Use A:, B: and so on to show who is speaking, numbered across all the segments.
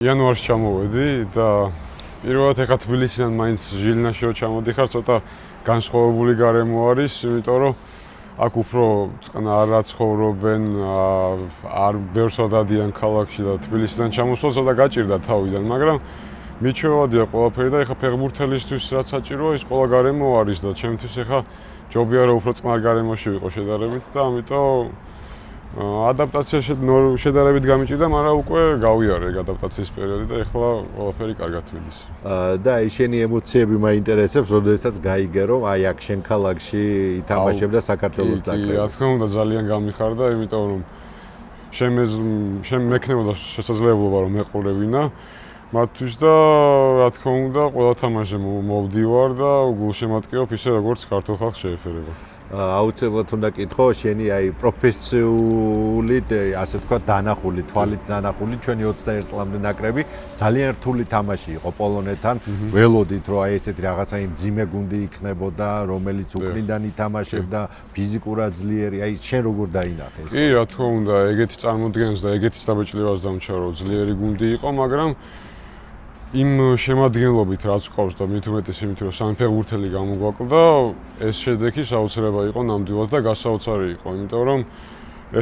A: იანვარში ჩამოვედი და პირველად ეხა თბილისიდან მაინც ჟილინაში რო ჩამოდიხარ, ცოტა განსხვავებული გარემო არის, იმიტომ რომ აქ უფრო წყნა არაცხოვრობენ, არ ბევრს ადადიან ქალაქში და თბილისიდან ჩამოსვლა ცოტა გაჭირდა თავიდან, მაგრამ მიჩვევადია ყველაფერი და ეხა ფეხბურთელისთვის რაც საჭიროა, ის ყველა გარემო არის და ჩემთვის ეხა ჯობია რომ უფრო წყნარ გარემოში ვიყო შედარებით და ამიტომ ადაპტაცია შედარებით გამიჭირდა, მაგრამ უკვე გავიარე ადაპტაციის პერიოდი და ეხლა ყველაფერი კარგად მიდის.
B: და აი შენი ემოციები მაინტერესებს, როდესაც გაიგე რომ აი აქ შენ ქალაქში ითამაშებდა საქართველოს ნაკრები.
A: რა თქმა უნდა ძალიან გამიხარდა, იმიტომ რომ მექნებოდა შესაძლებლობა რომ მეყურებინა მათთვის და რა თქმა უნდა ყველა თამაშზე მოვდივარ და გულშემატკივრობ ისე როგორც ქართულ ხალხს შეეფერება.
B: აუცილებლად უნდა კითხო შენი აი პროფესიული ასე თქვა დანახული თვალით დანახული ჩვენი 21 წლამდე ნაკრები ძალიან რთული თამაში იყო პოლონეთთან ველოდით რომ აი ესეთი რაღაცა იმ ძიმე გუნდი იქნებოდა რომელიც უკრიდან ითამაშებდა ფიზიკურად ძლიერი აი შენ როგორ დაინახე ეს?
A: კი რა თქმა უნდა ეგეთი წარმოდგენას და ეგეთი დაბეჭდილებას დამჩა რომ ძლიერი გუნდი იყო მაგრამ იმ შემადგენლობით რაც ყავს და მით უმეტეს იმით რომ სამი ფეხბურთელი გამოგვაკლდა ეს შედეგი საოცრება იყო ნამდვილად და გასაოცარი იყო იმიტომ რომ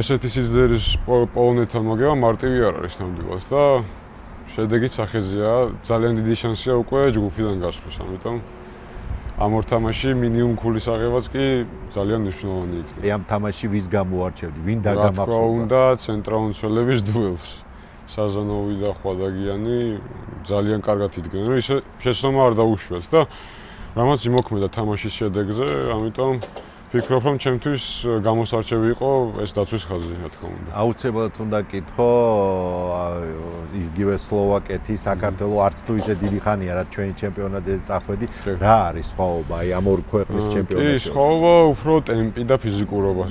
A: ესეთი სიძლიერის პოლონეთთან მოგება მარტივი არ არის ნამდვილად და შედეგიც სახეზეა ძალიან დიდი შანსია უკვე ჯგუფიდან გასვლის ამიტომ ამ ორ თამაში მინიმუმ ქულის აღებაც კი ძალიან მნიშვნელოვანი იქნება.
B: ამ თამაში ვის გამოარჩევდი? ვინ
A: დაგამახსოვრდა? რა თქმა უნდა ცენტრალური მცველების დუელს. საზანოვი და ხვადაგიანი ძალიან კარგად იდგნენ, ისე შეცდომა არ დაუშვათ და რამაც იმოქმედა თამაშის შედეგზე, ამიტომ ვფიქრობ, რომ ჩემთვის გამოსარჩევი იყო ეს დაცვის ხაზი, რა თქმა უნდა.
B: აუცილებლად უნდა კითხო იგივე სლოვაკეთი, საქართველოს არც თუ ისე დიდი ხანია, რაც ჩვენი ჩემპიონატზე წახვედი, რა არის სხვაობა აი ამ ორ ქვეყნის ჩემპიონატში?
A: კი, სხვაობა უფრო ტემპი და ფიზიკურობა.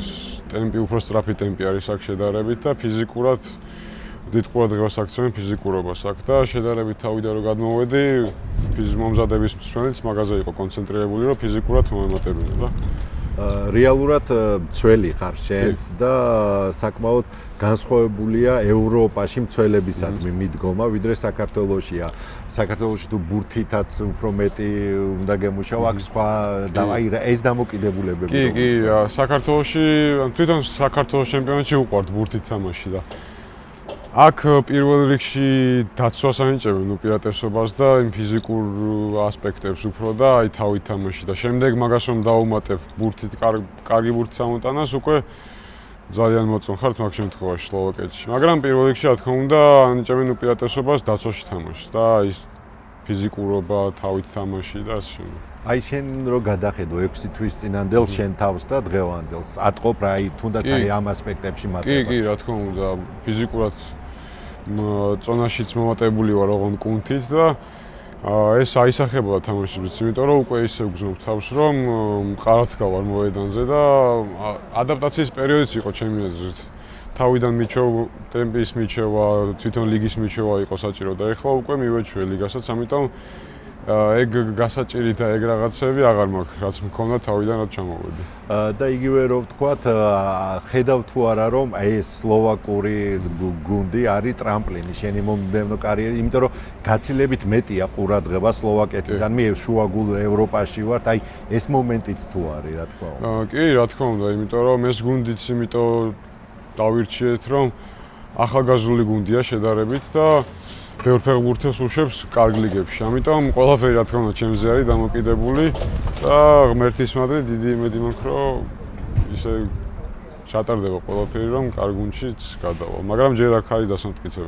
A: ტემპი უფრო სწრაფი ტემპი არის აქ შედარებით და ფიზიკურად დიდ ყურადღებას აქცევენ ფიზიკურობას აქ და შედარებით თავიდან რომ გადმოვედი მომზადების მსვლელიც მაგაზე იყო კონცენტრირებული რომ ფიზიკურად მომემატებინა და
B: რეალურად მცველი ხარ შენც და საკმაოდ განსხვავებულია ევროპაში მცველებისადმი მიდგომა ვიდრე საქართველოშია. საქართველოში თუ ბურთითაც უფრო მეტი უნდა გემუშაო აქ სხვა და აი ეს დამოკიდებულებები
A: კი კი საქართველოში თვითონ საქართველოს ჩემპიონატში უყვართ ბურთით თამაში და აქ პირველ რიგში დაცვას ანიჭებენ უპირატესობას და იმ ფიზიკურ ასპექტებს უფრო და აი თავით თამაში და შემდეგ მაგას რომ დაუმატებ ბურთით კარგი ბურთის ამოტანას უკვე ძალიან მოწონხართ მაგ შემთხვევაში სლოვაკეთში. მაგრამ პირველ რიგში რა თქმა უნდა ანიჭებენ უპირატესობას დაცვაში თამაშს და ის ფიზიკურობა თავით თამაში და ასე შემდეგ.
B: აი შენ რო გადახედო 6 თვის წინანდელს შენ თავს და დღევანდელს ატყობ რა აი თუნდაც აი ამ ასპექტებში მატება.
A: კი რა თქმა უნდა ფიზიკურად წონაშიც მომატებული ვარ ოღონდ კუნთით და ეს აისახებოდა თამაშის, იმიტომ რომ უკვე ისე ვგზნობ თავს რომ მყარად გავარ მოედანზე და ადაპტაციის პერიოდიც იყო ჩემი აზრით. თავიდან ტემპის მიჩევა, თვითონ ლიგის მიჩევა იყო საჭირო და ეხლა უკვე მივეჩვე ლიგასაც, ამიტომ ეგ გასაჭირი და ეგ რაღაცები აღარ მაქვს, რაც მქონდა თავიდან რაც ჩამოვედი.
B: და იგივე რომ ვთქვათ, ხედავ თუ არა რომ ეს სლოვაკური გუნდი არის ტრამპლინი შენი მომდევნო კარიერის, იმიტომ რომ გაცილებით მეტია ყურადღება სლოვაკეთისგან, მე შუაგულ ევროპაში ვარ, აი ეს მომენტიც თუ არის, რა თქმა უნდა.
A: კი, რა თქმა უნდა, იმიტომ რომ ეს გუნდიც იმიტომ დავირჩიეთ რომ ახალგაზრდული გუნდია შედარებით და ბევრ ფეხბურთელს უშვებს კარგ ლიგებში. ამიტომ ყველაფერი რა თქმა უნდა ჩემზე არის დამოკიდებული და ღმერთის მადლით დიდი იმედი მაქვს რომ ისე ჩატარდება ყველაფერი რომ კარგ გუნდშიც გადავალ. მაგრამ ჯერ აქ არის დასამტკიცებელი.